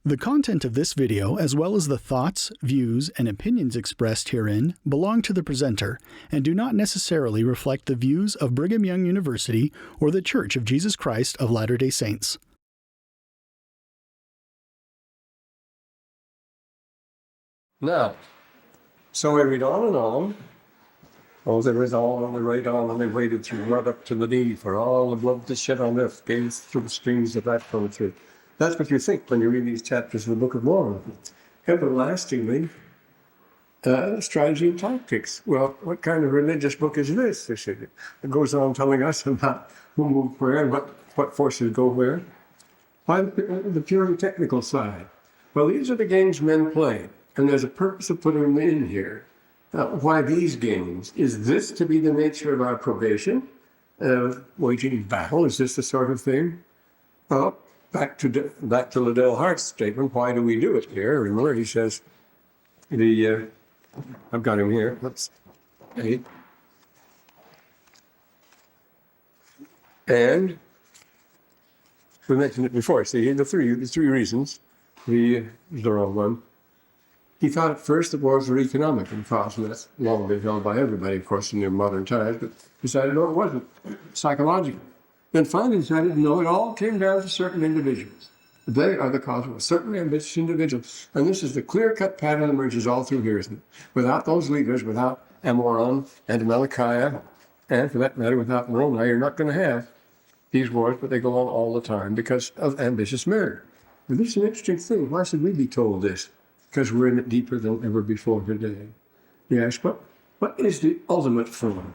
The content of this video, as well as the thoughts, views, and opinions expressed herein, belong to the presenter and do not necessarily reflect the views of Brigham Young University or the Church of Jesus Christ of Latter-day Saints. Now, so we read on and on. Oh, they read on and they read on and they waited through right up to the knee for all the blood to shed on earth, gave through the streams of that flowed through. That's what you think when you read these chapters of the Book of Mormon. Everlastingly, strategy and tactics. Well, what kind of religious book is this? It goes on telling us about who moved where and what forces go where. Why the purely technical side? Well, these are the games men play, and there's a purpose of putting them in here. Why these games? Is this to be the nature of our probation? Waging battle? Is this the sort of thing? Well, back to Liddell Hart's statement, why do we do it here? Remember, he says, I've got him here. Let's 8. And we mentioned it before. See, the three reasons. The wrong one. He thought at first the wars were economic in cause, and that's long been held by everybody, of course, in the modern times, but decided, no, it wasn't. Psychological. Then finally decided, no, it all came down to certain individuals. They are the cause of a certain ambitious individual. And this is the clear-cut pattern that emerges all through here, isn't it? Without those leaders, without Amoron and Malachi, and for that matter, without Moroni, you're not going to have these wars, but they go on all the time because of ambitious murder. And this is an interesting thing. Why should we be told this? Because we're in it deeper than ever before today. You ask, what is the ultimate form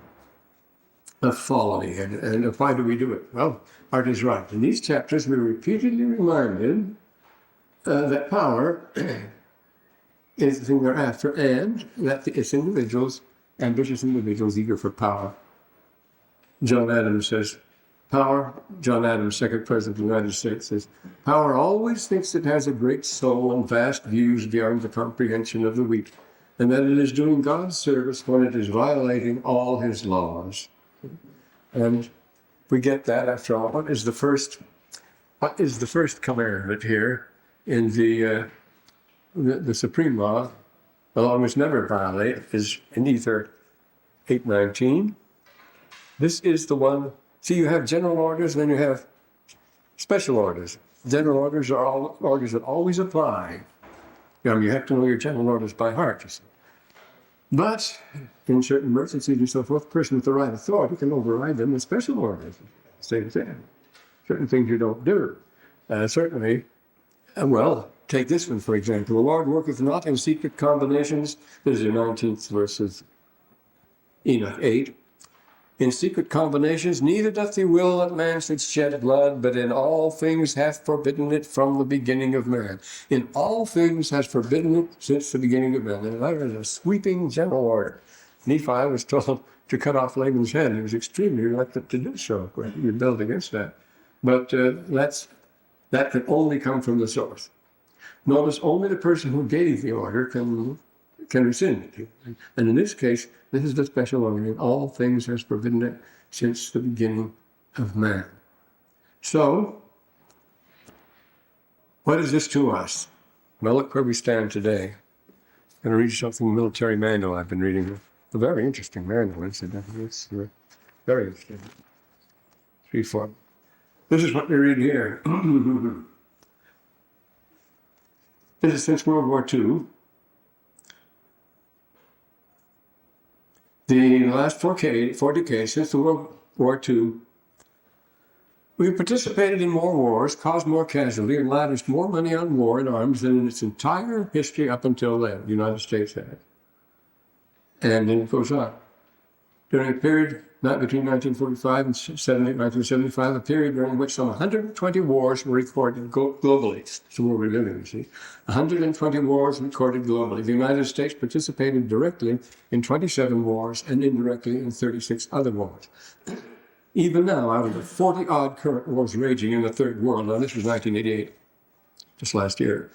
of folly, and why do we do it? Well, Art is right. In these chapters, we're repeatedly reminded that power is the thing they're after, and that it's individuals, ambitious individuals eager for power. John Adams says, John Adams, second president of the United States, says, power always thinks it has a great soul and vast views beyond the comprehension of the weak, and that it is doing God's service when it is violating all his laws. And we get that after all. What is the first commandment here in the supreme law? The law must never violate is in either 8:19. This is the one. See, you have general orders, and then you have special orders. General orders are all orders that always apply. You have to know your general orders by heart, you see. But in certain emergencies and so forth, the person with the right authority can override them with special orders. Same thing. Certain things you don't do. Certainly, well, take this one, for example. The Lord worketh not in secret combinations. This is the 19th verse of Enoch 8. In secret combinations, neither doth he will that man should shed blood, but in all things hath forbidden it from the beginning of man. In all things has forbidden it since the beginning of man. And that is a sweeping general order. Nephi was told to cut off Laban's head. He was extremely reluctant to do so. He rebelled against that. But that can only come from the source. Notice only the person who gave the order can rescind it. And in this case, this is the special order. In all things has forbidden it since the beginning of man. So, what is this to us? Well, look where we stand today. I'm going to read something, military manual I've been reading. A very interesting manual, incidentally. It's very interesting. 3-4. This is what we read here. This is since World War II. The last 4 decades since the World War II, we participated in more wars, caused more casualty, and lavished more money on war and arms than in its entire history up until then. The United States had. And then it goes on. During a period, not between 1945 and 1975, a period during which some 120 wars were recorded globally. That's where we're living, you see. 120 wars recorded globally. The United States participated directly in 27 wars and indirectly in 36 other wars. Even now, out of the 40-odd current wars raging in the Third World, now this was 1988, just last year,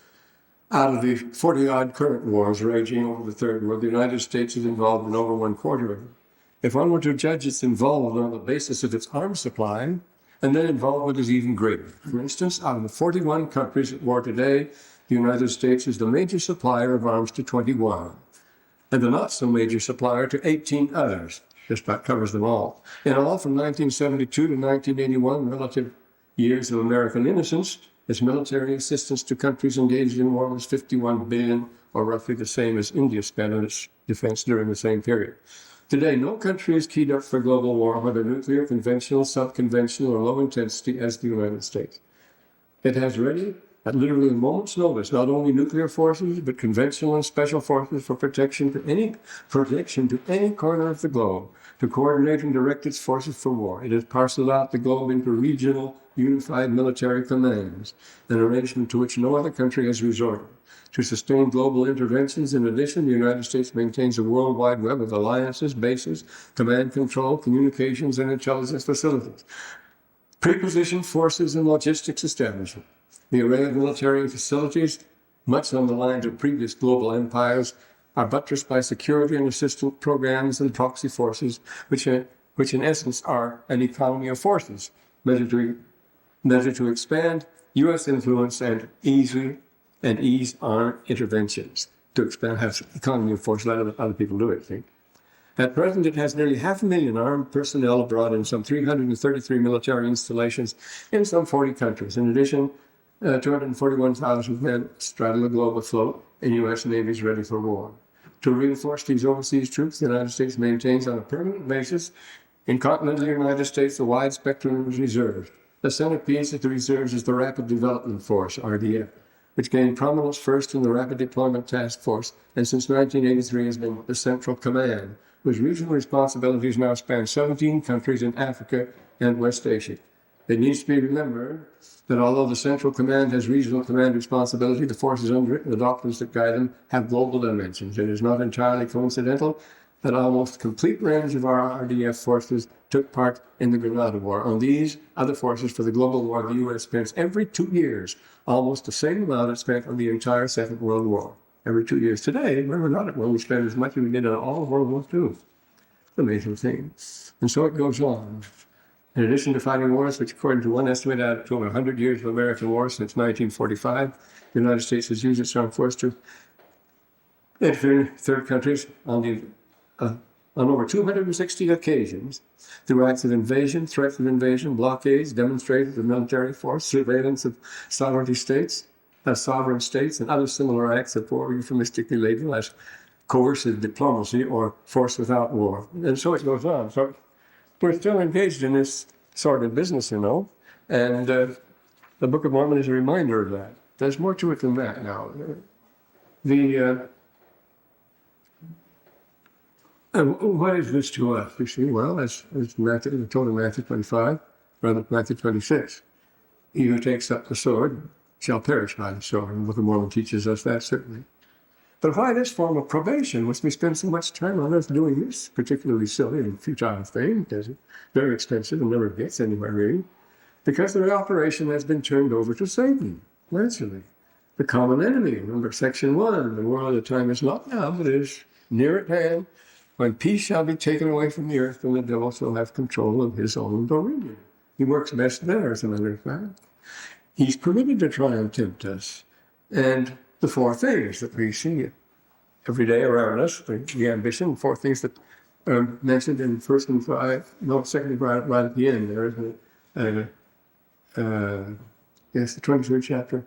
out of the 40-odd current wars raging over the Third World, the United States is involved in over 1/4 of them. If one were to judge its involvement on the basis of its arms supply, and then involvement is even greater. For instance, out of the 41 countries at war today, the the United States is the major supplier of arms to 21, and the not-so-major supplier to 18 others. Just about covers them all. In all, from 1972 to 1981, relative years of American innocence, its military assistance to countries engaged in war was $51 billion, or roughly the same as India spent on its defense during the same period. Today, no country is keyed up for global war, whether nuclear, conventional, sub-conventional, or low intensity, as the United States. It has ready, at literally a moment's notice, not only nuclear forces, but conventional and special forces for protection to any corner of the globe, to coordinate and direct its forces for war. It has parceled out the globe into regional, unified military commands, an arrangement to which no other country has resorted. To sustain global interventions, in addition, the United States maintains a worldwide web of alliances, bases, command control, communications, and intelligence facilities, prepositioned forces, and logistics establishment. The array of military facilities, much on the lines of previous global empires, are buttressed by security and assistance programs and proxy forces, which in essence are an economy of forces, measured to expand U.S. influence and ease our interventions. To expand, have economy of force, let other people do it, I think. At present, it has nearly 500,000 armed personnel abroad in some 333 military installations in some 40 countries. In addition, 241,000 men straddle the globe afloat, and U.S. navies ready for war. To reinforce these overseas troops, the United States maintains on a permanent basis in continental United States a wide spectrum of reserves. The centerpiece of the reserves is the Rapid Development Force, RDF, which gained prominence first in the Rapid Deployment Task Force, and since 1983 has been the Central Command, whose regional responsibilities now span 17 countries in Africa and West Asia. It needs to be remembered that although the Central Command has regional command responsibility, the forces under it and the doctrines that guide them have global dimensions. It is not entirely coincidental that almost complete range of our RDF forces took part in the Grenada War. On these other forces for the global war, the U.S. spends every 2 years almost the same amount it spent on the entire Second World War. Every 2 years. Today, we're not at war, we spend as much as we did on all of World War II. It's an amazing thing. And so it goes on. In addition to fighting wars, which according to one estimate add to over 100 years of American war since 1945, the United States has used its armed force to interfere in third countries on over 260 occasions through acts of invasion, threats of invasion, blockades, demonstrations of military force, surveillance of sovereign states, and other similar acts of war euphemistically labeled as coercive diplomacy or force without war. And so it goes on. So we're still engaged in this sort of business, and the Book of Mormon is a reminder of that. There's more to it than that now. What is this to us? You see, well, as Matthew, told in Matthew 25, rather Matthew 26, he who takes up the sword shall perish by the sword. And the Book of Mormon teaches us that, certainly. But why this form of probation, which we spend so much time on earth doing this particularly silly and futile thing, because it's very expensive and never gets anywhere really? Because the operation has been turned over to Satan, naturally. The common enemy, remember section 1, the world of the time is not now, but is near at hand, when peace shall be taken away from the earth and the devil shall have control of his own dominion. He works best there, as a matter of fact. He's permitted to try and tempt us. And the four things that we see every day around us, the ambition, four things that are mentioned in 2nd and 2nd right at the end. There is the 23rd chapter,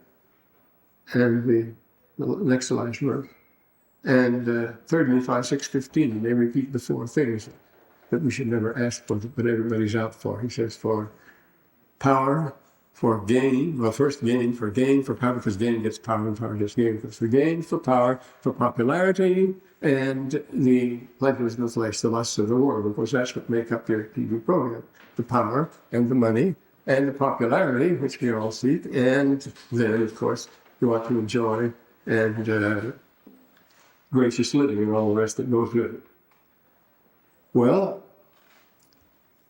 and the next to last verse. And 3rd Nephi 6:15, they repeat the four things that we should never ask for, but everybody's out for. He says for power, for gain, well, first for power, because gain gets power and power gets gain. For gain, for power, for popularity, and the pleasures of the flesh, the lusts of the world. Of course, that's what make up their TV program. The power and the money and the popularity, which we all seek, and then, of course, you want to enjoy and gracious living and all the rest that goes with it. Well,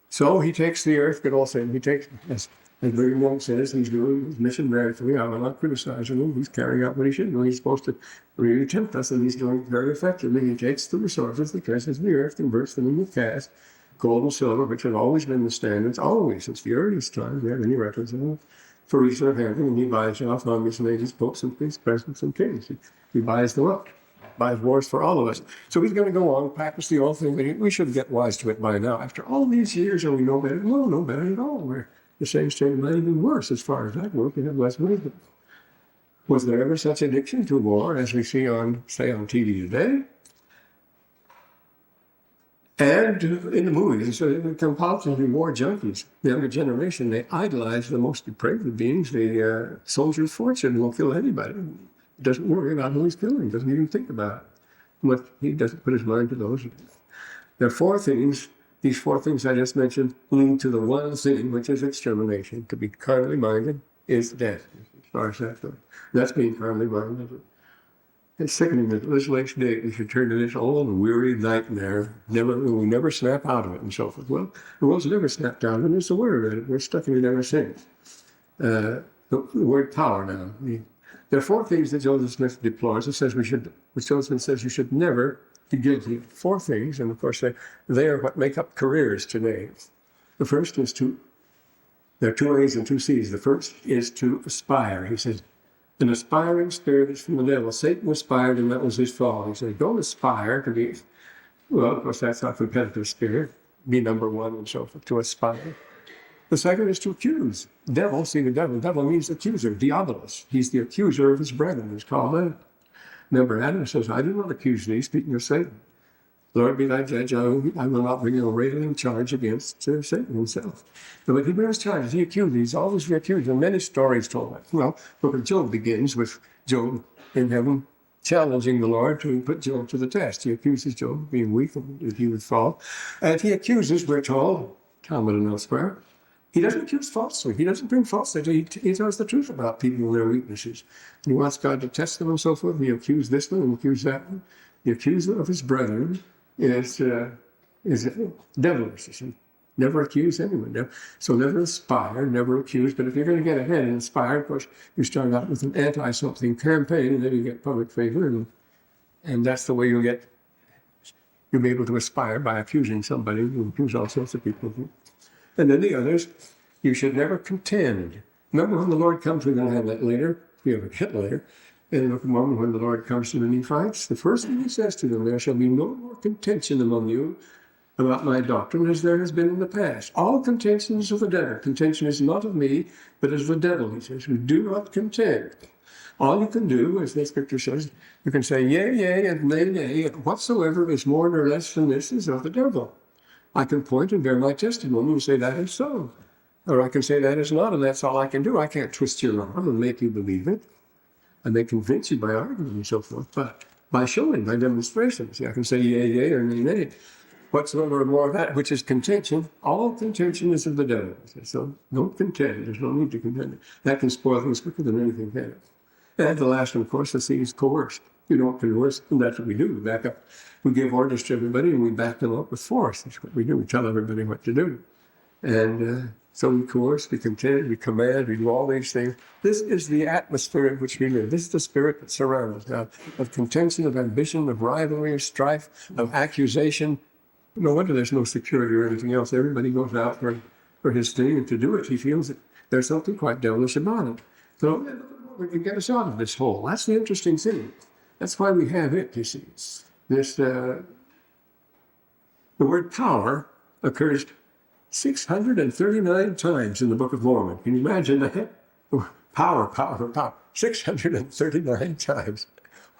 so he takes the earth, but also he takes, as Brigham says, he's doing his mission mercifully. I will not criticize him. He's carrying out what he should do. He's supposed to really tempt us, and he's doing it very effectively. He takes the resources, the treasures of the earth, converts them into cash, gold and silver, which have always been the standards, always, since the earliest times, we have any records of them, for reason of having, and he buys off armies, ladies, popes, and priests, presidents, and kings. He buys them up, buys wars for all of us. So he's going to go on, practice the old thing, but we should get wise to it by now. After all these years, are we no better? No, no better at all. We're the same state of mind, even worse as far as that goes. We have less wisdom. Was there ever such addiction to war as we see on, say, on TV today? And in the movies, they become positively war junkies. The younger generation, they idolize the most depraved beings. The soldier of fortune will kill anybody. Doesn't worry about who he's killing, doesn't even think about it. He doesn't put his mind to those. There are four things. These four things I just mentioned lead to the one thing, which is extermination. To be carnally minded is death, as far as that goes. That's being carnally minded. It's sickening that this late date we should turn to this old weary nightmare. We never snap out of it and so forth. Well, the world's never snapped out of it. It's the word of it. We're stuck in it ever since. The word power now. There are four things that Joseph Smith deplores. It says Joseph Smith says you should never be guilty. Four things, and of course they are what make up careers today. The first is there are two A's and two C's. The first is to aspire. He says, an aspiring spirit is from the devil. Satan aspired, and that was his fall. He said, don't aspire to be, well, of course, that's our competitive spirit, be number one and so forth, to aspire. The second is to accuse. Devil, see the devil. Devil means accuser, diabolos. He's the accuser of his brethren. He's called that. Remember, Adam says, I do not accuse thee, speaking of Satan. Lord be thy judge, I will not bring a railing charge against Satan himself. But he bears charges, he accuses, he's always the accuser. And many stories told that. Well, Book of Job begins with Job in heaven challenging the Lord to put Job to the test. He accuses Job of being weak and that he would fall. And he accuses, we're told, Talmud and elsewhere, he doesn't accuse falsely. He doesn't bring falsehood. He tells the truth about people and their weaknesses. And he wants God to test them and so forth. He accused this one and accused that one. The accuser of his brethren is devilish. Never accuse anyone. So never aspire, never accuse. But if you're going to get ahead and inspire, of course, you start out with an anti-something campaign, and then you get public favor, and that's the way you'll be able to aspire by accusing somebody. You accuse all sorts of people. And then the others, you should never contend. Remember when the Lord comes, we're going to have that later. We have a hit later. In the Book of Mormon, when the Lord comes to the Nephites, the first thing he says to them, there shall be no more contention among you about my doctrine as there has been in the past. All contention is of the devil. Contention is not of me, but is of the devil, he says. We do not contend. All you can do, as the scripture says, you can say yea, yea, and nay, nay, and whatsoever is more or less than this is of the devil. I can point and bear my testimony and say that is so. Or I can say that is not, and that's all I can do. I can't twist your arm and make you believe it. I may convince you by argument and so forth, but by showing, by demonstration. See, I can say yea, yea, or nay, nay. Whatsoever more of that, which is contention, all contention is of the devil. So don't contend. There's no need to contend. That can spoil things quicker than anything can. And the last one, of course, is coerce. You don't coerce, and that's what we do. We back up. We give orders to everybody, and we back them up with force. That's what we do. We tell everybody what to do. And so we coerce, we contend, we command, we do all these things. This is the atmosphere in which we live. This is the spirit that surrounds us now, of contention, of ambition, of rivalry, of strife, of accusation. No wonder there's no security or anything else. Everybody goes out for his thing, and to do it, he feels that there's something quite devilish about it. So we can get us out of this hole. That's the interesting thing. That's why we have it, you see. The word power occurs 639 times in the Book of Mormon. Can you imagine that? Power, power, power. 639 times.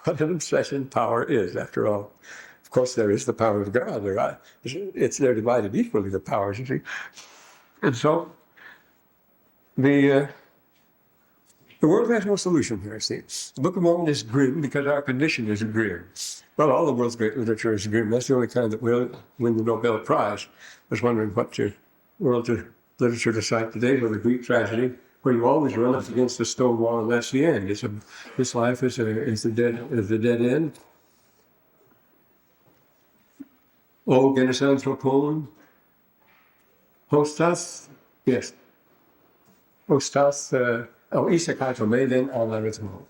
What an obsession power is, after all. Of course, there is the power of God. They're divided equally, the powers, you see. And so, the world has no solution here, it seems. The Book of Mormon is grim because our condition is grim. Well, all the world's great literature is grim. That's the only kind that will win the Nobel Prize. I was wondering what your world literature to cite today for the Greek tragedy, where you always run up against the stone wall, and that's the end. This life is the dead end. O genesanthropon, hostas, yes. Hostas, isakato meden alarismo.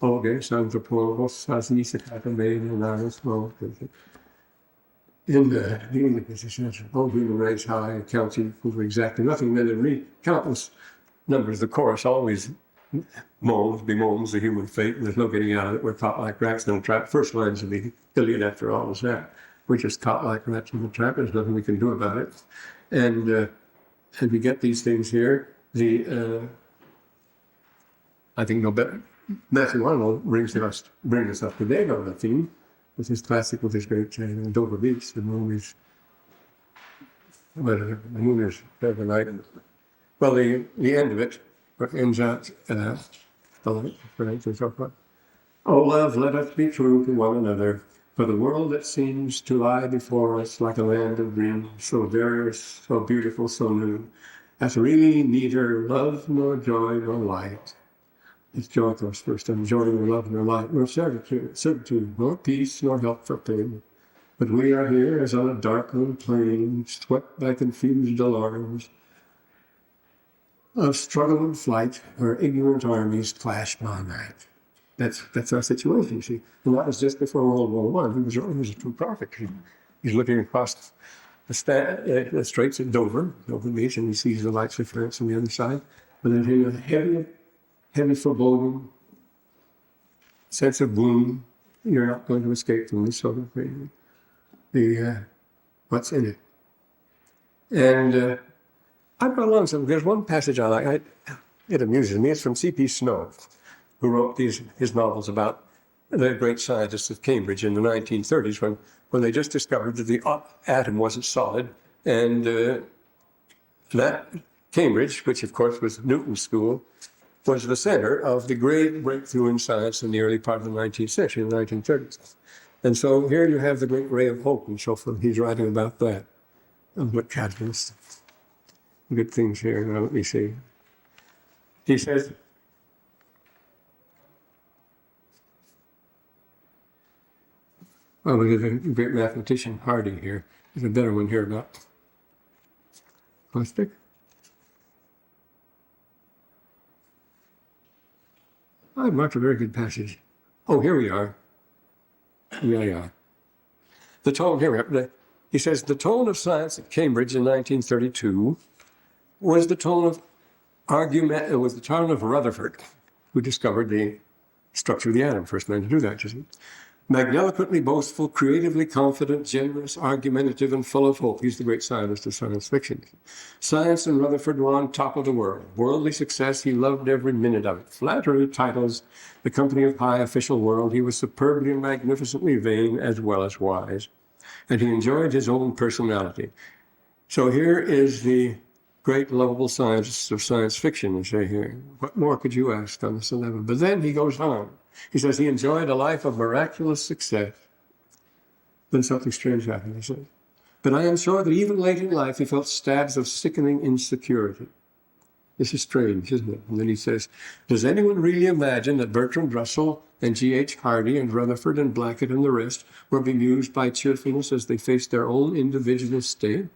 O genesanthropon, hostas, isakato meden alarismo. In the English, it says, O human race high, counts equal to exactly nothing, then in countless numbers, the chorus always bemoans the human fate, and there's no getting out of it. We're caught like rats in a trap. First lines of the Iliad, after all, is that. We're just caught like rats in the trap. There's nothing we can do about it. And we get these things here. I think Matthew Arnold brings us up to date on the theme with his classic, with his great Dover Beach, the moon is every night. Well, the end of it ends out, oh, love, let us be true to one another, for the world that seems to lie before us like a land of dreams, so various, so beautiful, so new, hath really neither love nor joy nor light. It's joy comes first, and joy nor love nor light, nor certitude, nor peace, nor help for pain. But we are here as on a darkened plain, swept by confused alarms, of struggle and flight, where ignorant armies clash by night. That's our situation, you see. And that was just before World War I. He was a true prophet. He's looking across the straits at Dover Beach, and he sees the lights of France on the other side. But then he has a heavy foreboding, sense of gloom. You're not going to escape from this sort of thing. What's in it? And I've got along some. There's one passage I like. It amuses me. It's from C.P. Snow, who wrote his novels about the great scientists of Cambridge in the 1930s, when they just discovered that the atom wasn't solid, and that Cambridge, which of course was Newton's school, was the center of the great breakthrough in science in the early part of the 19th century, in the 1930s. And so here you have the great ray of hope and so forth. He's writing about that. What catalyst? Good things here. Now let me see. He says, we have a great mathematician, Hardy, here. There's a better one here about caustic. I marked a very good passage. Oh, here we are. Yeah. The tone, here we are. He says, the tone of science at Cambridge in 1932 was the tone of argument. It was the tone of Rutherford, who discovered the structure of the atom, first man to do that, you see. Magnificently boastful, creatively confident, generous, argumentative, and full of hope. He's the great scientist of science fiction. Science and Rutherford were on top of the world. Worldly success, he loved every minute of it. Flattery, titles, the company of high official world. He was superbly and magnificently vain as well as wise. And he enjoyed his own personality. So here is the great lovable scientist of science fiction, we say here. What more could you ask on this 11? But then he goes on. He says he enjoyed a life of miraculous success. Then something strange happened, he says. But I am sure that even late in life he felt stabs of sickening insecurity. This is strange, isn't it? And then he says, does anyone really imagine that Bertrand Russell and G.H. Hardy and Rutherford and Blackett and the rest were bemused by cheerfulness as they faced their own individual state?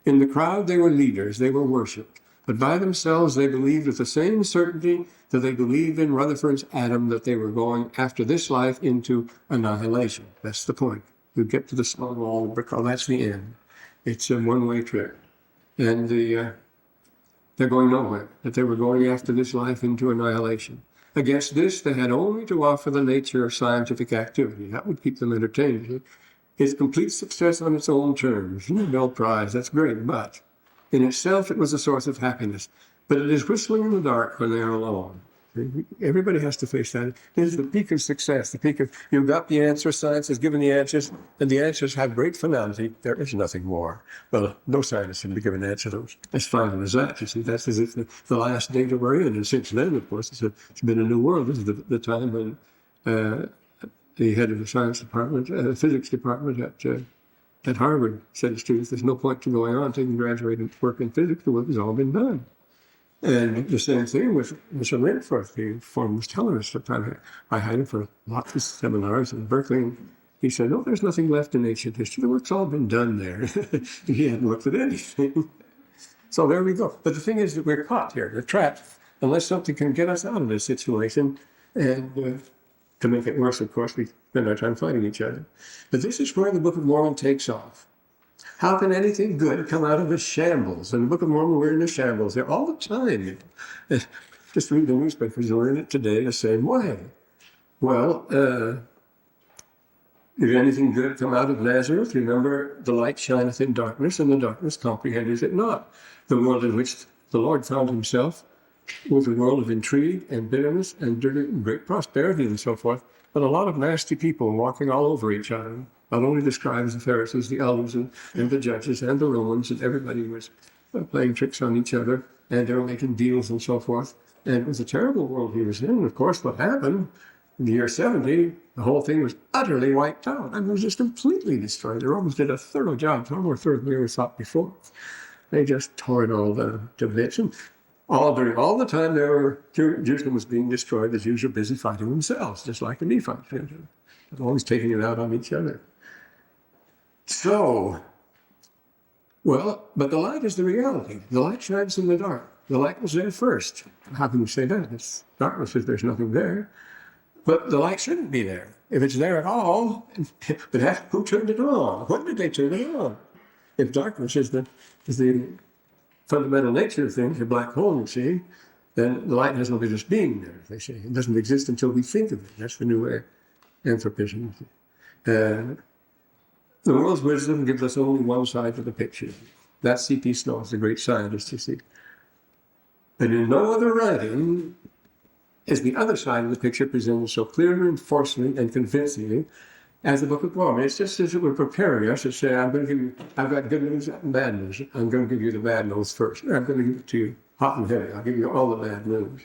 In the crowd they were leaders, they were worshipped. But by themselves they believed with the same certainty that they believed in Rutherford's atom that they were going after this life into annihilation. That's the point. You get to the small wall of brick, that's the end. It's a one-way trip. And they're going nowhere, that they were going after this life into annihilation. Against this, they had only to offer the nature of scientific activity. That would keep them entertained. It's complete success on its own terms. Nobel Prize, that's great, but in itself, it was a source of happiness. But it is whistling in the dark when they are alone. Everybody has to face that. This is the peak of success, the peak of, you've got the answer, science has given the answers, and the answers have great finality. There is nothing more. Well, no scientist can be given answers as final as that. You see, that's as if the last data we're in. And since then, of course, it's been a new world. This is the time when the head of the science department, physics department at Harvard said to students, there's no point to going on until you graduate and work in physics. The work has all been done. And the same thing with Mr. Lindforth, the foremost tellerist at the time. I had him for lots of seminars in Berkeley. And he said, no, there's nothing left in ancient history. The work's all been done there. He hadn't looked at anything. So there we go. But the thing is that we're caught here. We're trapped unless something can get us out of this situation. And to make it worse, of course, we spend our time fighting each other. But this is where the Book of Mormon takes off. How can anything good come out of a shambles? In the Book of Mormon, we're in a shambles there all the time. Just read the newspapers, we're in it today the same way. Well, if anything good come out of Nazareth, remember the light shineth in darkness, and the darkness comprehendeth it not. The world in which the Lord found himself was a world of intrigue and bitterness and great prosperity and so forth, but a lot of nasty people walking all over each other. Not only the scribes, the Pharisees, the elders, and the judges, and the Romans, and everybody was playing tricks on each other, and they were making deals and so forth. And it was a terrible world he was in. And of course, what happened in the year 70, the whole thing was utterly wiped out. I mean, it was just completely destroyed. The Romans did a thorough job, far more thorough than we ever thought before. They just tore it all to bits. And all the time Jerusalem was being destroyed, the Jews were busy fighting themselves, just like the Nephites. They're always taking it out on each other. So, well, but the light is the reality. The light shines in the dark. The light was there first. How can you say that? It's darkness if there's nothing there. But the light shouldn't be there. If it's there at all, but who turned it on? When did they turn it on? If darkness is the fundamental nature of things, a black hole, you see, then the light has no business being there, they say. It doesn't exist until we think of it. That's the new anthropism. The world's wisdom gives us only one side of the picture. That's C.P. Snow, the great scientist, you see. And in no other writing is the other side of the picture presented so clearly and forcefully and convincingly as the Book of Mormon. It's just as it were preparing us to say, I've got good news and bad news. I'm going to give you the bad news first. I'm going to give it to you hot and heavy. I'll give you all the bad news.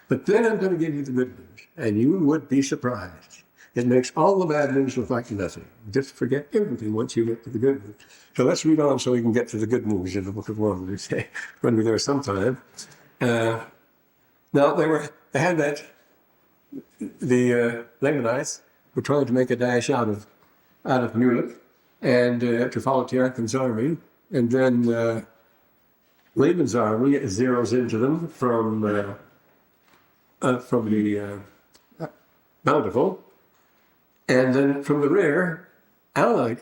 But then I'm going to give you the good news. And you would be surprised. It makes all the bad news look like nothing. Just forget everything once you get to the good news. So let's read on so we can get to the good news in the Book of Mormon. We say, when we're there sometime. Now, they had that, the Lamanites were trying to make a dash out of Mulek and to follow Tiarathan's army. And then Laban's army zeroes into them from the Bountiful. And then from the rear, Moroni's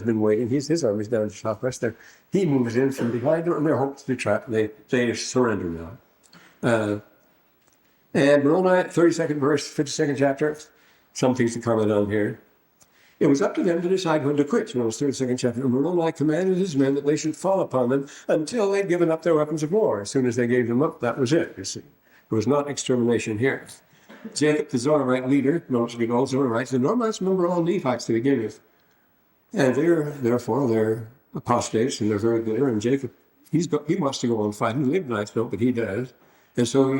been waiting. His army's down to southwest there. He moves in from behind them, and they're hoping to be trapped. They surrender now. And Moroni, 32nd verse, 52nd chapter, some things to comment on here. It was up to them to decide when to quit. You know, it's 32nd chapter. And Moroni commanded his men that they should fall upon them until they'd given up their weapons of war. As soon as they gave them up, that was it, you see. It was not extermination here. Jacob, the Zorite leader, notice we all Zorite. The Normanites remember all Nephites to begin with. And they're apostates and they're very bitter. And Jacob, he wants to go on fighting. The Libanites don't, but he does. And so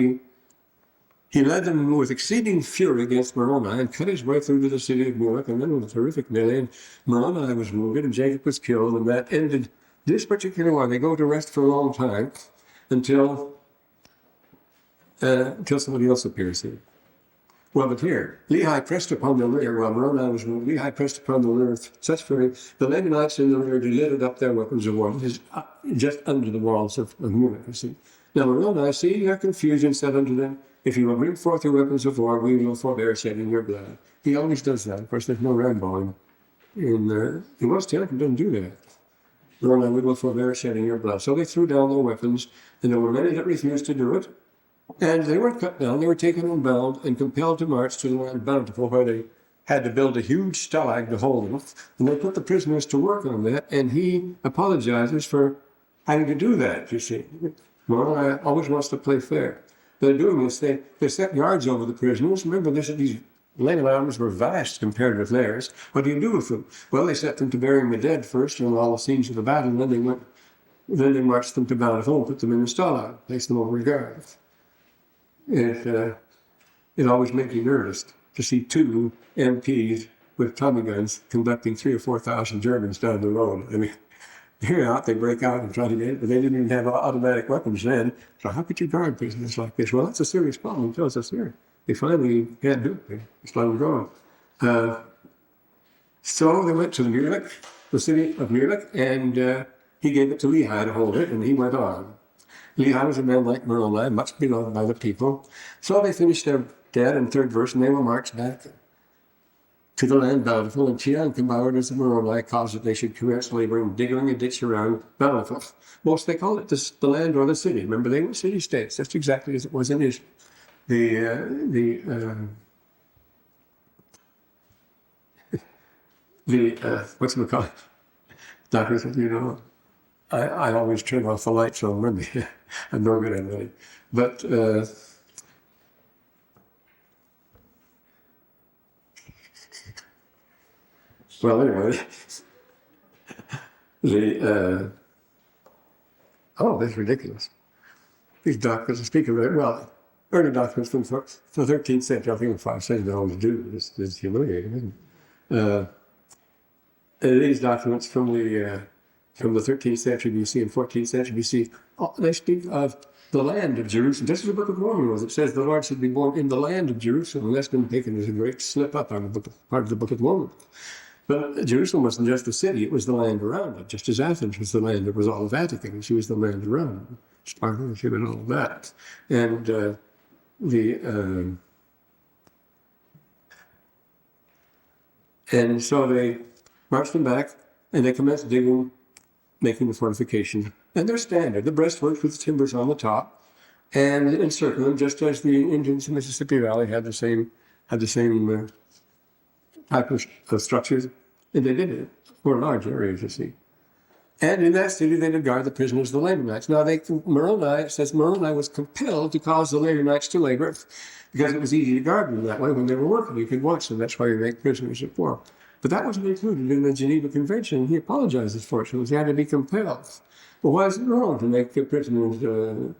he led them with exceeding fury against Moroni and cut his way through to the city of Mulek. And then with a terrific melee, and Moroni was wounded and Jacob was killed. And that ended this particular one. They go to rest for a long time until somebody else appears here. Well, but here, Lehi pressed upon the rear, while Moroni was wounded. Lehi pressed upon the rear with such fury. The Lamanites in the rear delivered up their weapons of war, just under the walls of Mulek, you see. Now Moroni, seeing their confusion, said unto them, if you will bring forth your weapons of war, we will forbear shedding your blood. He always does that. Of course, there's no Rambo in there. He wants to doesn't do that. Moroni, we will forbear shedding your blood. So they threw down their weapons, and there were many that refused to do it. And they were cut down, they were taken and bound and compelled to march to the land Bountiful, where they had to build a huge stalag to hold them. And they put the prisoners to work on that, and he apologizes for having to do that, you see. Moroni always wants to play fair. They're doing this, they set guards over the prisoners. Remember, these Laman armies were vast compared with theirs. What do you do with them? Well, they set them to burying the dead first on all the scenes of the battle, and then they marched them to Bountiful and put them in the stalag, placed them over guards. It always made me nervous to see two MPs with Tommy guns conducting 3,000 or 4,000 Germans down the road. I mean, they're out, they break out and try to get it, but they didn't even have automatic weapons then. So how could you guard prisoners like this? Well, that's a serious problem. He tells us here. They finally can't do it. They just let them go. So they went to the city of Mulek, and he gave it to Lehi to hold it, and he went on. Lehi was a man like Moroni, much beloved by the people. So they finished their dead in third verse, and they were marched back to the land bountiful, and Chiang combined as the Moroni caused that they should commence laboring, digging a ditch around bountiful. Most they call it the land or the city. Remember, they were city-states. That's exactly as it was in Israel. What's it called? Doctors, you know, I always turn off the lights on Monday. I'm no good at it. But well, anyway, that's ridiculous. These doctors are speaking very well. Early documents from the 13th century, I think the 5 centuries they always do. This is humiliating, isn't it? These documents from the 13th century BC and 14th century BC, they speak of the land of Jerusalem. Just as the Book of Mormon was. It says the Lord should be born in the land of Jerusalem. And that's been taken as a great slip up on the part of the Book of Mormon. But Jerusalem wasn't just the city, it was the land around it, just as Athens was the land that was all the Vatican, and she was the land around it, Sparta and all of that. And and so they marched them back, and they commenced digging, making the fortification. And they're standard, the breastworks with timbers on the top, and encircling them, just as the Indians in the Mississippi Valley had the same type of structures. And they did it for large areas, you see. And in that city, they did guard the prisoners, the Lamanites. Now, Moroni says Moroni was compelled to cause the Lamanites to labor because it was easy to guard them that way when they were working. You could watch them. That's why you make prisoners of war. But that wasn't included in the Geneva Convention. He apologizes for it. So he had to be compelled. Well, why is it wrong to make the prisoners do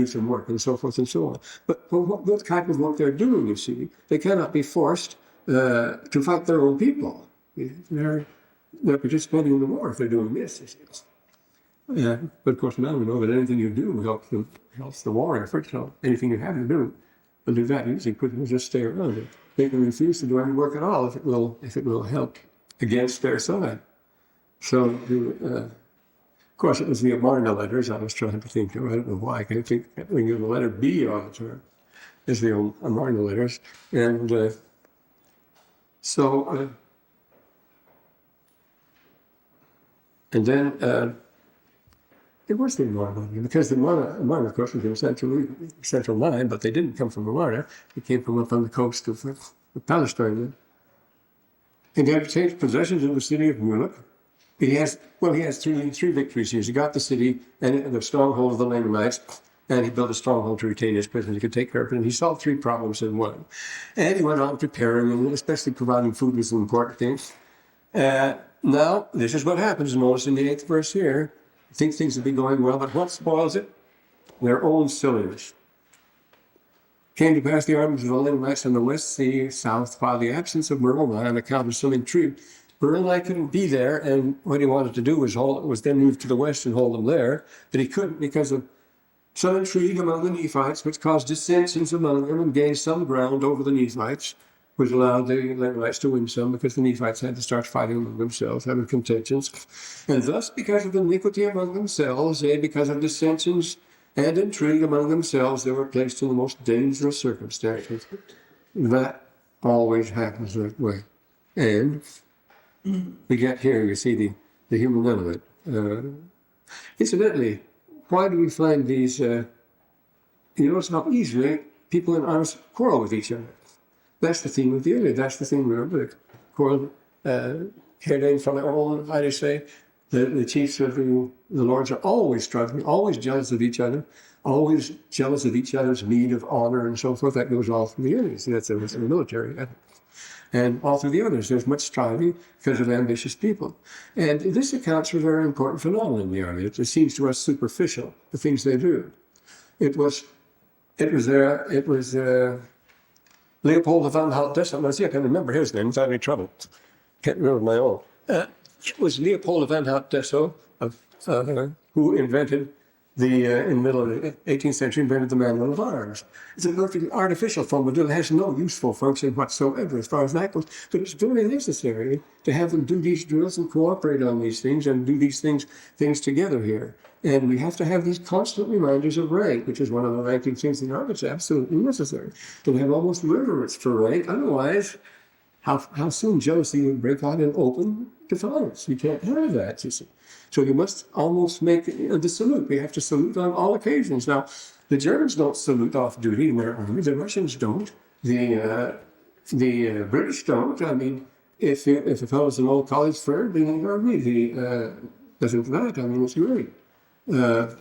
some work and so forth and so on? But what type of work they're doing, you see, they cannot be forced to fight their own people. They're participating in the war if they're doing this. But of course, now we know that anything you do helps the war effort. So anything you have to do, will do that. Usually, prisoners just stay around it. They can refuse to do any work at all if it will help against their side. So, of course, it was the Amarna letters I was trying to think of. I don't know why. I can't think of the letter B all the time. Is the Amarna letters, and so. And then it was the Amarna, because the Amarna, of course, was in central line, but they didn't come from Amarna. They came from up on the coast of Palestine. And he had taken possessions of the city of Munich. He has three victories here. He got the city and the stronghold of the Lamanites, and he built a stronghold to retain his prisoners. He could take care of it, and he solved 3 problems in one. And he went on preparing, and especially providing food was an important thing. Now, this is what happens. Notice in the 8th verse here, I think things will be going well, but what spoils it? Their own silliness. Came to pass the armies of the Lamanites on the west sea, south, while the absence of Moroni on account of some intrigue. Moroni couldn't be there, and what he wanted to do was then move to the west and hold them there, but he couldn't because of some intrigue among the Nephites, which caused dissensions among them and gained some ground over the Nephites, which allowed the Lamanites to win some because the Nephites had to start fighting among themselves, having contentions. And thus, because of iniquity among themselves, because of dissensions and intrigue among themselves, they were placed in the most dangerous circumstances. That always happens that way. And we get here, you see the human element. Incidentally, why do we find these, you notice how easily people in arms quarrel with each other. That's the theme of the area. That's the theme, remember, the quarrel heading from their own, how do you say, the chiefs of the lords are always struggling, always jealous of each other, always jealous of each other's need of honor and so forth. That goes all through the area. See, that's in the military. And all through the others, there's much striving because of ambitious people. And this accounts for a very important phenomenon in the army. It seems to us superficial, the things they do. It was Leopold von Haldesser. Let's see, I can remember his name without any trouble. Can't remember my own. It was Leopold von Haldesser who invented in the middle of the 18th century, invented the manual of arms. It's a perfectly artificial form of drill. It has no useful function whatsoever as far as that goes. But it's very necessary to have them do these drills and cooperate on these things and do these things together here. And we have to have these constant reminders of rank, which is one of the ranking things in the army. It's absolutely necessary to have almost reverence for rank. Otherwise, how soon jealousy would break out in open defiance. You can't have that, you see. So you must almost make the salute. We have to salute on all occasions. Now, the Germans don't salute off duty in their army. The Russians don't. The British don't. I mean, if a fellow's an old college friend, then you really doesn't that. I mean, it's great. But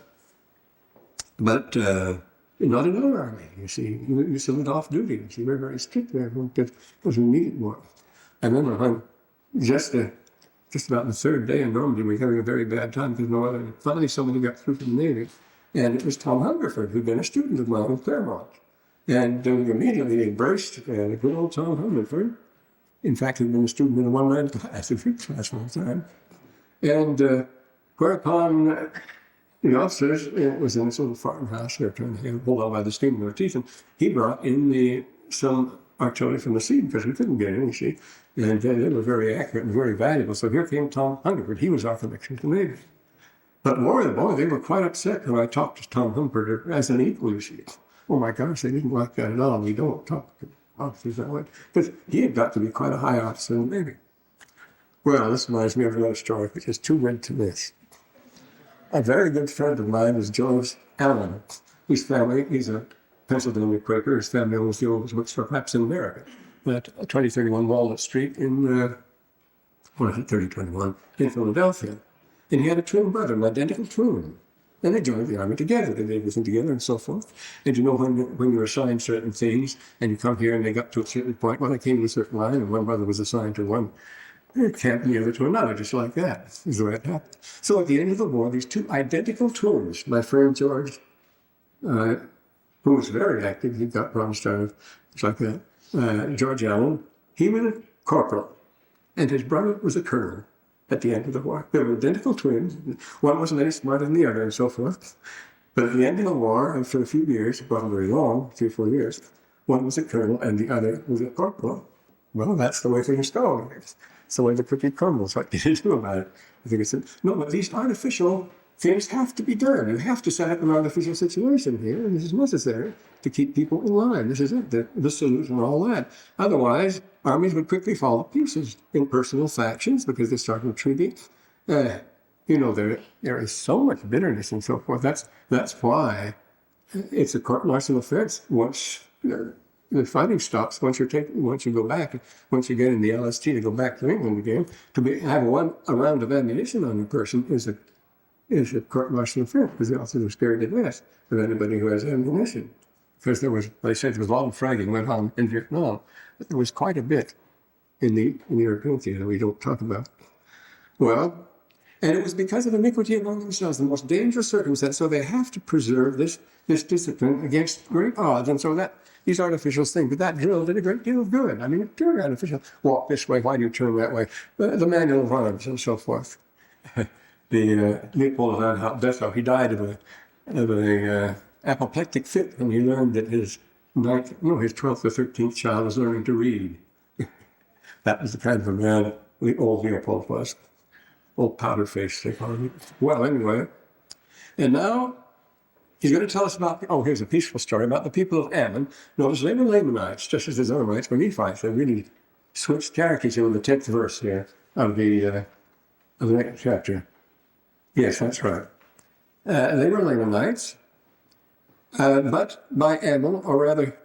not in our army, you see. You salute off duty. You see, we're very strict there because we need it more. I remember when just about the third day in Normandy, we were having a very bad time because finally somebody got through from the Navy. And it was Tom Hungerford, who'd been a student of mine in Claremont. And we immediately embraced the good old Tom Hungerford. In fact, he'd been a student in a one-line class, a Greek class one time. And whereupon the officers, it was in this little farmhouse, they were trying to hold on by the skin of their teeth, and he brought in some artillery from the sea because we couldn't get any, see. And they were very accurate and very valuable. So here came Tom Hungerford. He was our connection to the Navy. But more than boy, they were quite upset when I talked to Tom Hungerford as an equal, you see. Oh my gosh, they didn't like that at all. We don't talk to officers that way. Because he had got to be quite a high officer in the Navy. Well, this reminds me of another story, which is too good to miss. A very good friend of mine was George Alma, whose family, he's a Pennsylvania Quaker. His family owns the oldest bookstore perhaps in America. At 2031 Walnut Street in, 3021, in Philadelphia. And he had a twin brother, an identical twin. And they joined the army together. They did everything together and so forth. And you know, when you're assigned certain things, and you come here and they got to a certain point, well, they came to a certain line, and one brother was assigned to one camp and the other to another, just like that. Is the way it happened. So at the end of the war, these two identical twins, my friend George, who was very active, he got promised out of, just like that, George Allen, he was a corporal, and his brother was a colonel. At the end of the war, they were identical twins. One wasn't any smarter than the other, and so forth. But at the end of the war, after a few years, it wasn't very long, 3 or 4 years, one was a colonel and the other was a corporal. Well, that's the way things go. It's the way the cookie crumbles. What can you do about it? I think it's no, but these artificial things have to be done. You have to set up an artificial situation here, and this is necessary to keep people in line. This is it, the solution and all that. Otherwise, armies would quickly fall to pieces in personal factions because they start retreating. You know, there is so much bitterness and so forth. That's why it's a court-martial offense once the fighting stops. Once you go back, once you get in the LST to go back to England again, have a round of ammunition on your person is a court-martial offense because the officers are scared to death of anybody who has ammunition. Because they said there was a lot of fragging went on in Vietnam, but there was quite a bit in the European theater we don't talk about. Well, and it was because of iniquity among themselves, the most dangerous circumstance. So they have to preserve this discipline against great odds. And so these artificial things, but that drill did a great deal of good. I mean, pure artificial. Walk this way, why do you turn that way? The manual of arms and so forth. Leopold Dessau, he died of a apoplectic fit when he learned that his 12th or 13th child was learning to read. That was the kind of a man the old Leopold was. Old powder face, they call him. Well, anyway. And now he's going to tell us about, here's a peaceful story about the people of Ammon. Notice they were Lamanites, just as the Zoramites were Nephites. They really switched characters in the 10th verse here of the next chapter. Yes, that's right. They were Lamanites. But by Ammon, or rather,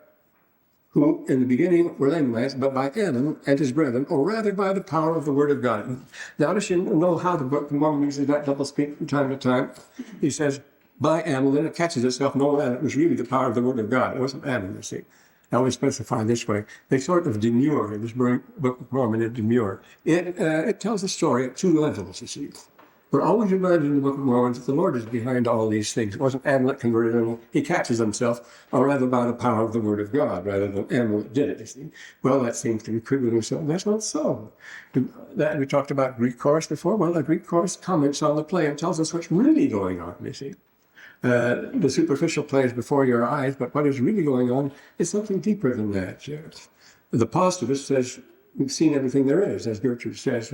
who in the beginning were Lamanites, but by Ammon and his brethren, or rather by the power of the word of God. Notice you know how the Book of Mormon uses that double speak from time to time. He says, by Ammon, then it catches itself, no, that it was really the power of the word of God. It wasn't Ammon, you see. I always specify this way. They sort of demur, in this Book of Mormon, it demur. It tells a story at two levels, you see. We're always reminded in the Book of Mormon that the Lord is behind all these things. It wasn't Amalek converted him. He catches himself, or rather by the power of the word of God, rather than Amalek did it, you see. Well, that seems to be cribbling himself. That's not so. We talked about Greek chorus before. Well, the Greek chorus comments on the play and tells us what's really going on, you see. The superficial play is before your eyes, but what is really going on is something deeper than that. Yes. The positivist says, we've seen everything there is, as Gertrude says,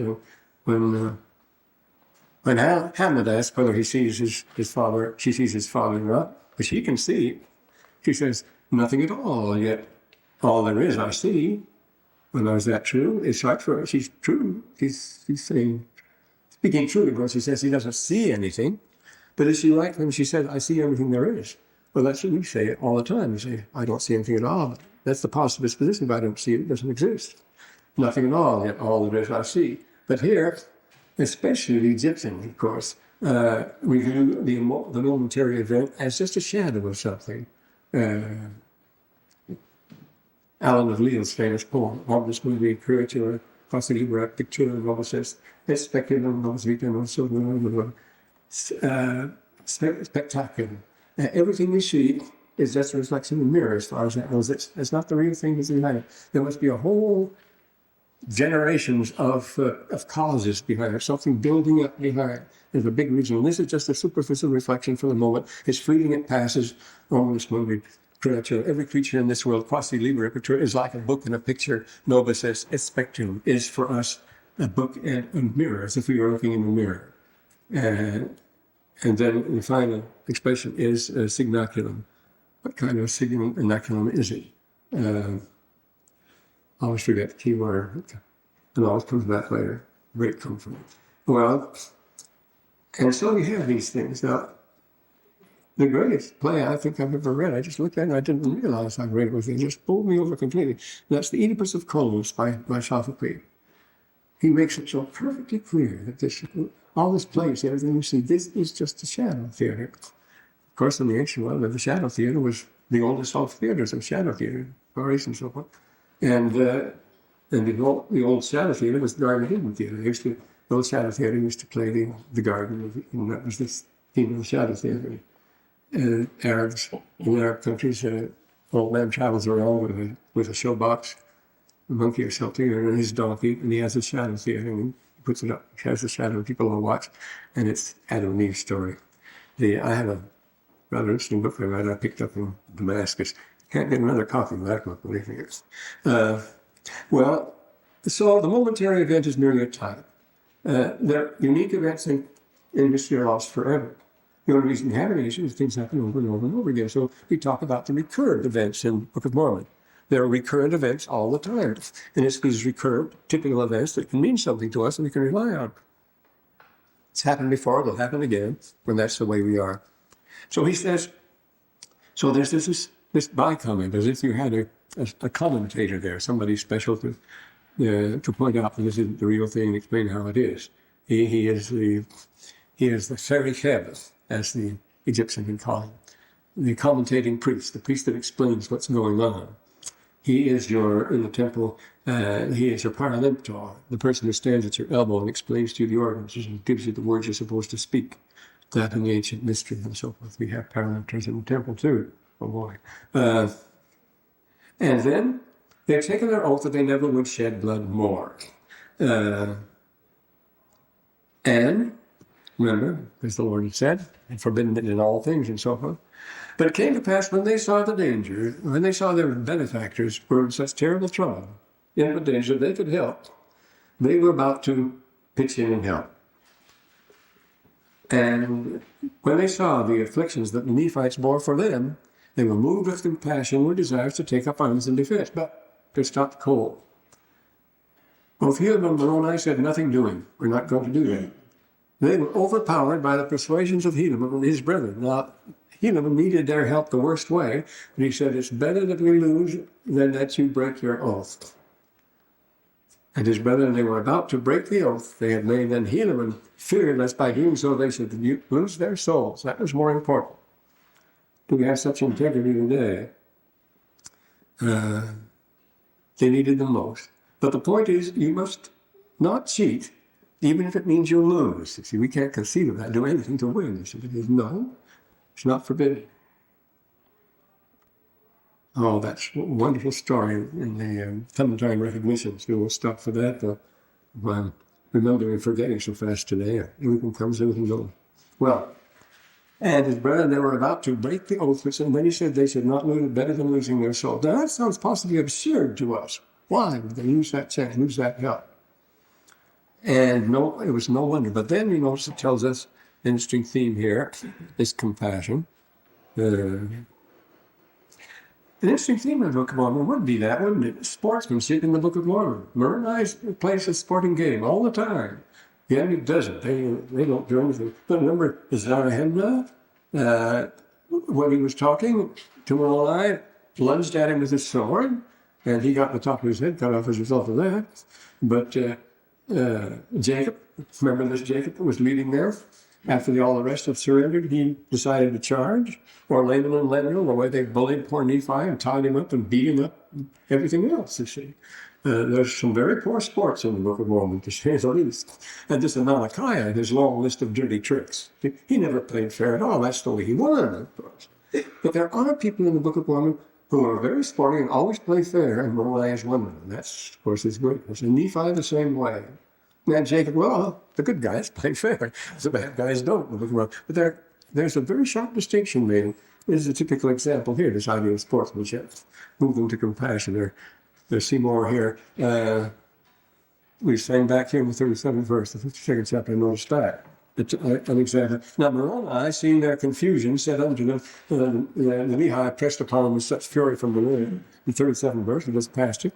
when Hamlet asks whether he sees his father, she sees his father or not, but she can see, she says, nothing at all, yet all there is I see. Well, is that true? It's right for her. She's true. He's saying, speaking truly, because he says he doesn't see anything. But is she right when she said, I see everything there is? Well, that's what we say all the time. We say, I don't see anything at all. That's the positivist position. If I don't see it, it doesn't exist. Nothing at all, yet all there is I see. But here, especially the Egyptian, of course, we view the momentary event as just a shadow of something. Alan of Leal's famous poem, Omnis movie creatura, quasi libera pictura novices, et speculum nos vita non solo spectacular. Everything we see is just a reflection in the mirror as far as that goes. It's not the real thing that's behind it. There must be a whole generations of causes behind it, something building up behind. There's a big reason. This is just a superficial reflection for the moment. It's fleeting, it passes. Omnis movie creature. Every creature in this world, quasi libera pictura, is like a book and a picture. Nobis est spectrum is for us a book and a mirror, as if we were looking in a mirror. And then the final expression is signaculum. What kind of signaculum is it? I always forget the key word. And always comes back later. Great comfort. Well, and so we have these things. Now, the greatest play I think I've ever read, I just looked at it and I didn't realize I read it with it. It just pulled me over completely. That's the Oedipus of Colos by Sophocles. He makes it so perfectly clear that all this place, everything you see, this is just a shadow theater. Of course, in the ancient world, the shadow theater was the oldest of theaters of shadow theater, Paris and so forth. And the old shadow theater was the Garden Hidden Theater. The old shadow theater used to play the Garden, and that was this theme of the shadow theater. Arabs in Arab countries, old man travels around with a showbox, a monkey or something, and his donkey, and he has a shadow theater, and he puts it up. He has a shadow, and people will watch, and it's Adam and Eve's story. I have a rather interesting book that I picked up in Damascus. Can't get another copy of that book, believe me. Well, so the momentary event is merely a type. They're unique events in history are lost forever. The only reason we have any issues is things happen over and over and over again. So we talk about the recurrent events in the Book of Mormon. There are recurrent events all the time. And it's these recurrent, typical events that can mean something to us and we can rely on. It's happened before, it'll happen again, when that's the way we are. So he says, so there's this by-comment, as if you had a commentator there, somebody special to point out that this isn't the real thing and explain how it is. He is the Serich, as the Egyptian can call him, the commentating priest, the priest that explains what's going on. He is in the temple, he is your paralemptor, the person who stands at your elbow and explains to you the ordinances and gives you the words you're supposed to speak. That and the ancient mystery and so forth. We have paralemptors in the temple too. Oh boy. And then they've taken their oath that they never would shed blood more. And remember, as the Lord had said, and forbidden it in all things and so forth. But it came to pass when they saw the danger, when they saw their benefactors were in such terrible trouble, in the danger they could help, they were about to pitch in and help. And when they saw the afflictions that the Nephites bore for them, they were moved with compassion, with desires to take up arms in defense, but to stop cold. Both Hugh and Moroni said, nothing doing. We're not going to do that. They were overpowered by the persuasions of Helaman and his brethren. Now, Helaman needed their help the worst way, but he said, it's better that we lose than that you break your oath. And his brethren, they were about to break the oath they had made, and Helaman feared lest by doing so they should lose their souls. That was more important. Do we have such integrity today? They needed them most. But the point is, you must not cheat, even if it means you'll lose. You see, we can't conceive of that, do anything to win. He said, no, it's not forbidden. Oh, that's a wonderful story in the Clementine recognitions. We'll stop for that. I'm remembering forgetting so fast today. Everything comes, everything goes. Well, and his brethren, they were about to break the oath, and then he said they should not lose it better than losing their soul. Now, that sounds possibly absurd to us. Why would they lose that chance, lose that help? And no, it was no wonder. But then you notice it tells us an interesting theme here, is compassion. And An interesting theme in the Book of Mormon would be that, wouldn't it? Sportsmanship in the Book of Mormon. Moroni plays a sporting game all the time. The enemy doesn't. They don't do anything. But remember, Zarahemla, when he was talking to Moroni, lunged at him with his sword, and he got the top of his head cut off as a result of that. But Jacob, remember this Jacob was leading there? After all the rest have surrendered, he decided to charge. Or Laman and Lemuel, the way they bullied poor Nephi and tied him up and beat him up, and everything else, you see. There's some very poor sports in the Book of Mormon, to say the least. And this Amalickiah, his long list of dirty tricks. He never played fair at all. That's the way he won, of course. But there are people in the Book of Mormon who are very sporty and always play fair, and Moroni is one of them. That's, of course, his greatness. And Nephi the same way. And Jacob, well, the good guys play fair. The bad guys don't. But there's a very sharp distinction made. This is a typical example here, this idea of sportsmanship, moving to compassion. There's Seymour here. We sang back here in the 37th verse, the 52nd chapter, I noticed that. It's an example. Now, Moroni, seeing their confusion, said unto them, the Lehi pressed upon them with such fury from the wind. The 37th verse, we just passed it.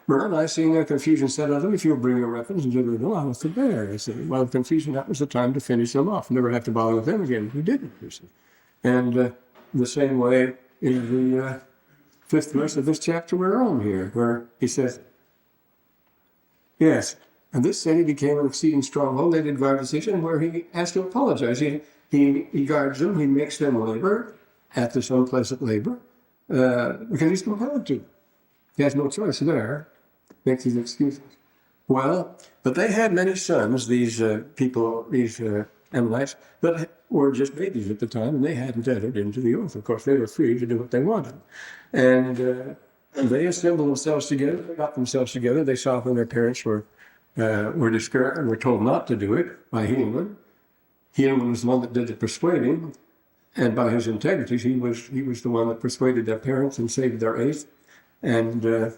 Moroni, seeing their confusion, said unto them, if you'll bring your weapons and deliver them, I will forbear. You see, well, the confusion, that was the time to finish them off. Never have to bother with them again. He didn't, you see. And the same way in the 5th verse of this chapter we're on here, where he says, yes, and this city became an exceeding stronghold. They did guard the city, and where he has to apologize. He guards them, he makes them labor at this unpleasant labor, because he's compelled to. He has no choice there. Makes these excuses. Well, but they had many sons, these people, these Ammonites, that were just babies at the time, and they hadn't entered into the oath. Of course, they were free to do what they wanted. And they assembled themselves together, they got themselves together. They saw when their parents were discouraged and were told not to do it by Helaman. Helaman was the one that did the persuading, and by his integrity, he was the one that persuaded their parents and saved their oath. And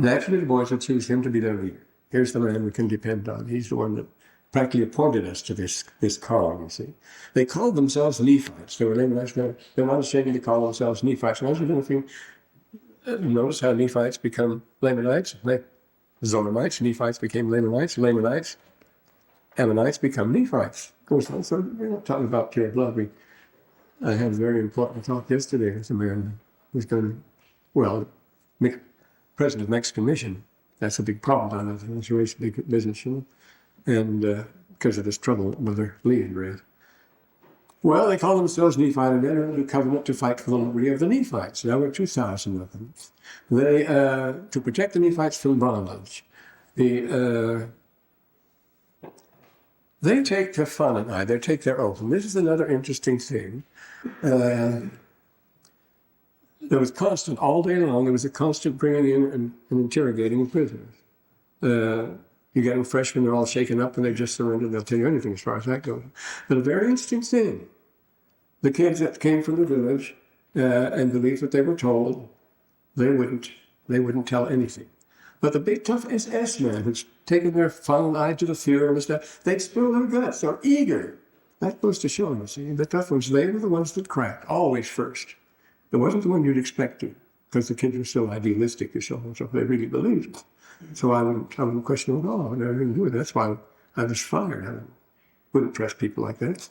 naturally, the boys would choose him to be their leader. Here's the man we can depend on. He's the one that practically appointed us to this calling, you see. They called themselves Nephites. They were Lamanites. They're not ashamed to call themselves Nephites. Notice how Nephites become Lamanites. Zoramites, Nephites became Lamanites. Lamanites, Ammonites become Nephites. Of course, so we're not talking about pure blood. I had a very important talk yesterday with a man who's going to, president of the Mexican mission. That's a big problem down there. It's a very big business, you know. And because of this trouble with their leading with. Well, they call themselves Nephite, and they're in a covenant to fight for the liberty of the Nephites. There were 2,000 of them. They, to protect the Nephites from bondage, they take their fun they take their oath. And this is another interesting thing. There was constant, all day long, there was a constant bringing in and interrogating of prisoners. You get them freshmen, they're all shaken up and they just surrendered. They'll tell you anything as far as that goes. But a very interesting thing, the kids that came from the village and believed what they were told, they wouldn't tell anything. But the big tough SS man who's taken their funnel eye to the fury and stuff, they'd spill their guts. They're eager. That goes to show, you see, the tough ones, they were the ones that cracked, always first. It wasn't the one you'd expect to, because the kids were so idealistic, you so they really believed it. So I wouldn't question them at all. I didn't do it. That's why I was fired. I wouldn't trust people like that.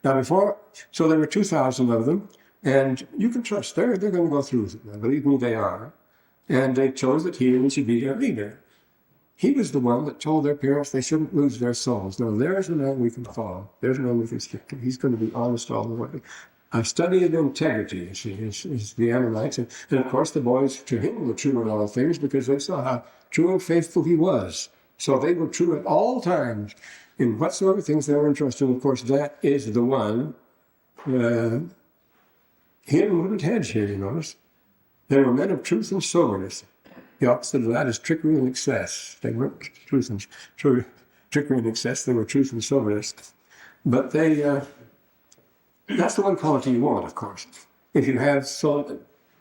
Now so there were 2,000 of them, and you can trust they're going to go through with it. Now, believe me, they are. And they chose that Helaman should be their leader. He was the one that told their parents they shouldn't lose their souls. Now, there's a man we can follow. There's a man we can stick to. He's going to be honest all the way. I studied integrity, you see, is the Ammonites. And of course, the boys to him were true in all things because they saw how true and faithful he was. So they were true at all times in whatsoever things they were interested in. Of course, that is the one. Helaman wouldn't hedge here, you notice. They were men of truth and soberness. The opposite of that is trickery and excess. They weren't trickery and excess. They were truth and soberness. But that's the one quality you want, of course. If you have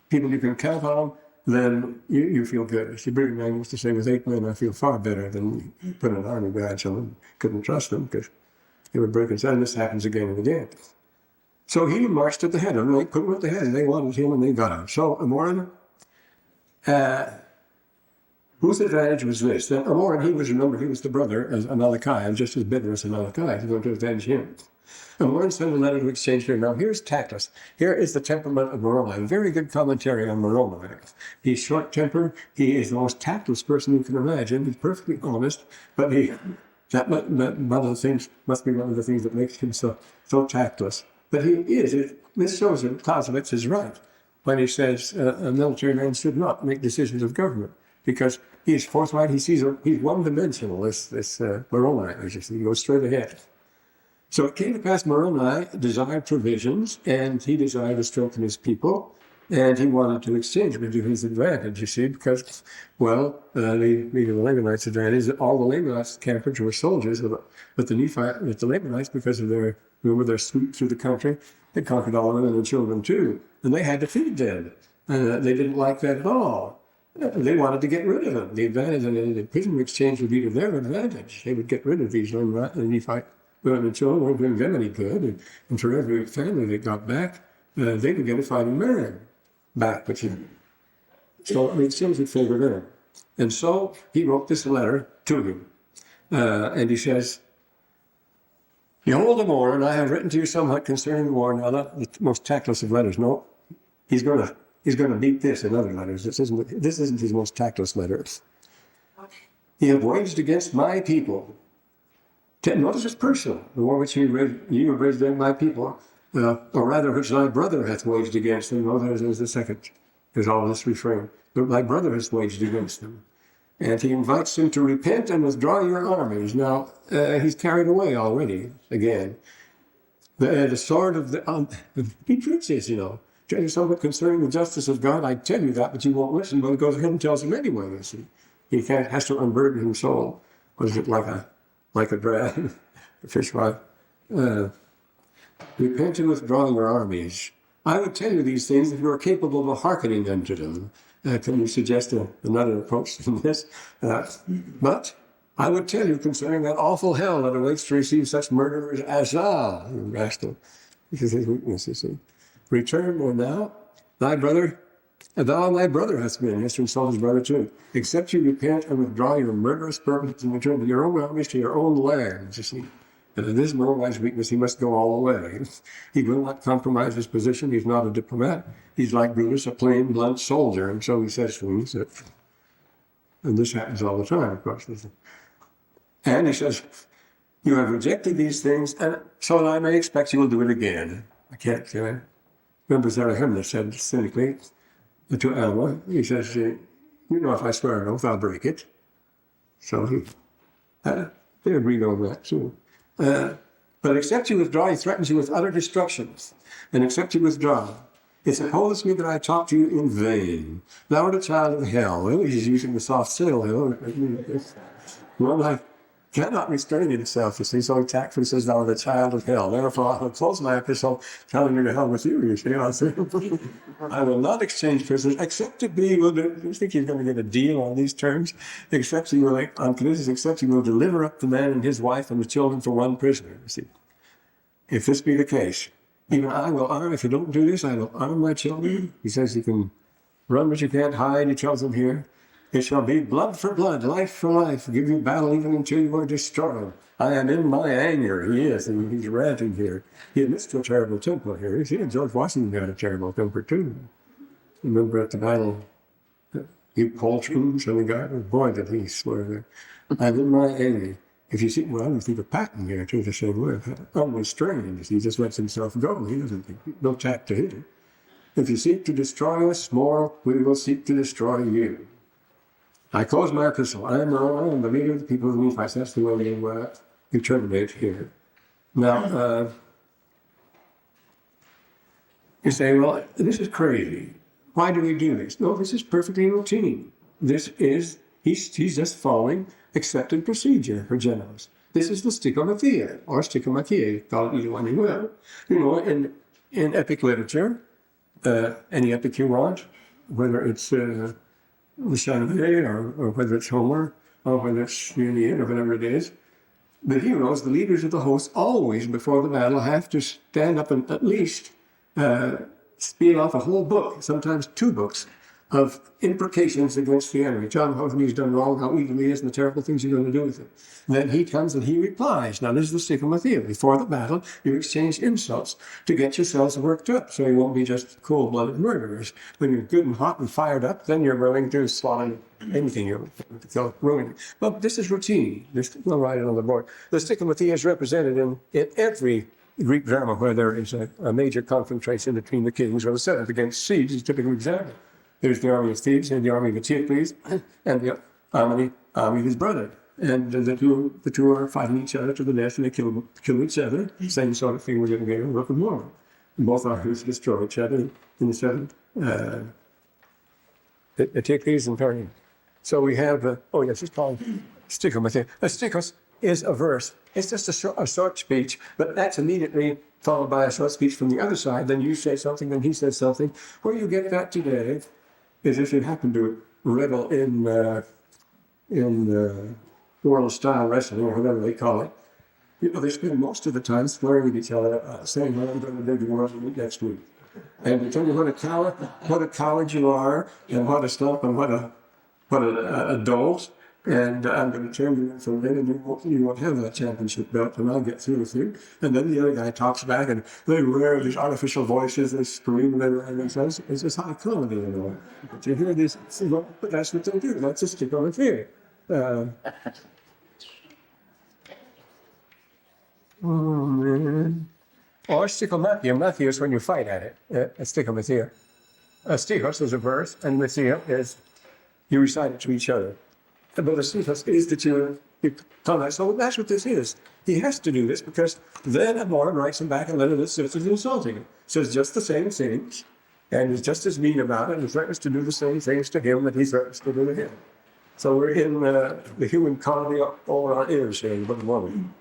people you can count on, then you feel good. As Brigham used to say, with 8 men, I feel far better than put an army badge on them. Couldn't trust them because they were breaking. And this happens again and again. So he marched at the head of them. They put him at the head, and they wanted him, and they got him. So Amoran, whose advantage was this? That Amoran, he was the brother of Amalekah, and just as bitter as Amalekah. He's going to avenge him. Amoran sent a letter to exchange here. Now, here's tactless. Here is the temperament of Moroni. Very good commentary on Moroni. He's short-tempered. He is the most tactless person you can imagine. He's perfectly honest, but that one of the things must be one of the things that makes him so tactless. But he is. This shows that Clausewitz is right when he says a military man should not make decisions of government, because he's forthright. He's one-dimensional. This Moroni, he goes straight ahead. So it came to pass Moroni desired provisions, and he desired to strengthen his people, and he wanted to exchange them to his advantage, you see, because, well, the Lamanites' advantage is that all the Lamanites campers were soldiers, but the Lamanites, because of their sweep through the country, they conquered all women and children too, and they had to feed them. And they didn't like that at all. They wanted to get rid of them. The advantage of the prisoner exchange would be to their advantage. They would get rid of these Nephi women and children, weren't doing them any good. And for every family they got back, they would get a fighting man back. So it seems it favored them. And so he wrote this letter to him. And he says, "Behold, Amoran, I have written to you somewhat concerning the war." Now, not the most tactless of letters. No, he's going to beat this in other letters. This isn't his most tactless letter. "He have waged against my people." Notice it's personal. "The war which you have waged against my people, or rather which thy brother hath waged against them." No, there's the second. There's all this refrain. "My brother has waged against them." And he invites him to repent and withdraw your armies. Now, he's carried away already, again. The sword of he preaches, Tell you something concerning the justice of God. I tell you that, but you won't listen. But he goes ahead and tells him anyway. You see, he has to unburden his soul. What is it, like a drag, a fishwife? Repent and withdraw your armies. I would tell you these things if you are capable of hearkening unto them. Can you suggest another approach to this? But I would tell you concerning that awful hell that awaits to receive such murderers as thou, you rascal. This is his weakness, you see. Return, or now, thy brother, and thou my brother hast been, yes, to insult his brother too. Except you repent and withdraw your murderous purpose and return to your own armies, to your own lands, you see. And in this Moabite's weakness, he must go all the way. He will not compromise his position. He's not a diplomat. He's like Brutus, a plain, blunt soldier. And so he says things that, and this happens all the time, of course. And he says, "You have rejected these things, and so I may expect you will do it again." I can't say that. Remember Zarahemna said cynically to Alma, he says, if I swear an oath, I'll break it. So they agreed on that too. But except you withdraw, he threatens you with utter destruction. And except you withdraw, it supposes me that I talk to you in vain. Thou art a child of hell. Well, he's using the soft sail here. Well, I cannot restrain himself, you see, so he tactfully says, "Thou art a child of hell." Therefore, I will close my epistle telling you to hell with you, you see. I will not exchange prisoners, except to be, you think he's going to get a deal on these terms? Except you will, on conditions, except you will deliver up the man and his wife and the children for one prisoner, you see. If this be the case, even I will arm, if you don't do this, I will arm my children. He says you can run, but you can't hide, he tells them here. "It shall be blood for blood, life for life, give you battle even until you are destroyed. I am in my anger." He is, and he's ranting here. He admits to a terrible temper here. See, George Washington had a terrible temper too. Remember at the battle, he poltroons and the guy, boy, did he swear there. "I'm in my anger." If you see, well, you think of Patton here too, the same way. Unrestrained, he just lets himself go. He doesn't think, no tact to him. "If you seek to destroy us more, we will seek to destroy you." I close my epistle. I am the leader of the people of the Nephites. That's the way you terminate here. Now, you say, well, this is crazy. Why do we do this? No, this is perfectly routine. This is, he's just following accepted procedure for generals. This is the stigmathea, or stigmachia, call it either one you will. In epic literature, any epic you want, whether it's the Shanghai, or whether it's Homer, or whether it's Union, or whatever it is, the heroes, the leaders of the host, always before the battle have to stand up and at least spiel off a whole book, sometimes 2 books, of imprecations against the enemy. John, how he's done wrong, how evil he is, and the terrible things you're going to do with him. Then he comes and he replies. Now, this is the stigmathea. Before the battle, you exchange insults to get yourselves worked up, so you won't be just cold-blooded murderers. When you're good and hot and fired up, then you're willing to slaughter anything you feel ruining. But this is routine. We'll write it on the board. The stigmathea is represented in every Greek drama where there is a major confrontation between the kings or the Senate against siege is a typical example. There's the army of Thebes and the army of Eteocles and the army of his brother. And the two are fighting each other to the death, and they kill each other. Same sort of thing we're going to get in the Book of Mormon. And both armies destroy each other in the seventh. Eteocles and Perium. So we have, it's called stichomathea. A stichos is a verse. It's just a short speech, but that's immediately followed by a short speech from the other side. Then you say something, then he says something. Where you get that today is if you happen to revel in world-style wrestling, or whatever they call it. You know, they spend most of the time swearing at each other, saying what I'm going to do tomorrow next week. And they tell you what a coward you are, and what a stump, and what a dolt. And I'm going to turn you in from then, and you won't have that championship belt, and I'll get through with you. And then the other guy talks back, and they wear these artificial voices, they scream, and it says, it's just high comedy, you know. But you hear this, but that's what they do. That's a stichomathea. Or stichomathea. Mathea is when you fight at it. A stichomathea. Stichos is a verse, and mathea is you recite it to each other. But a stichos is that you comment. So that's what this is. He has to do this because then Mormon writes him back a letter that says he's insulting him. Says just the same things, and is just as mean about it, and threatens to do the same things to him that he threatens to do to him. So we're in the human comedy all our ears here in the Book of Mormon.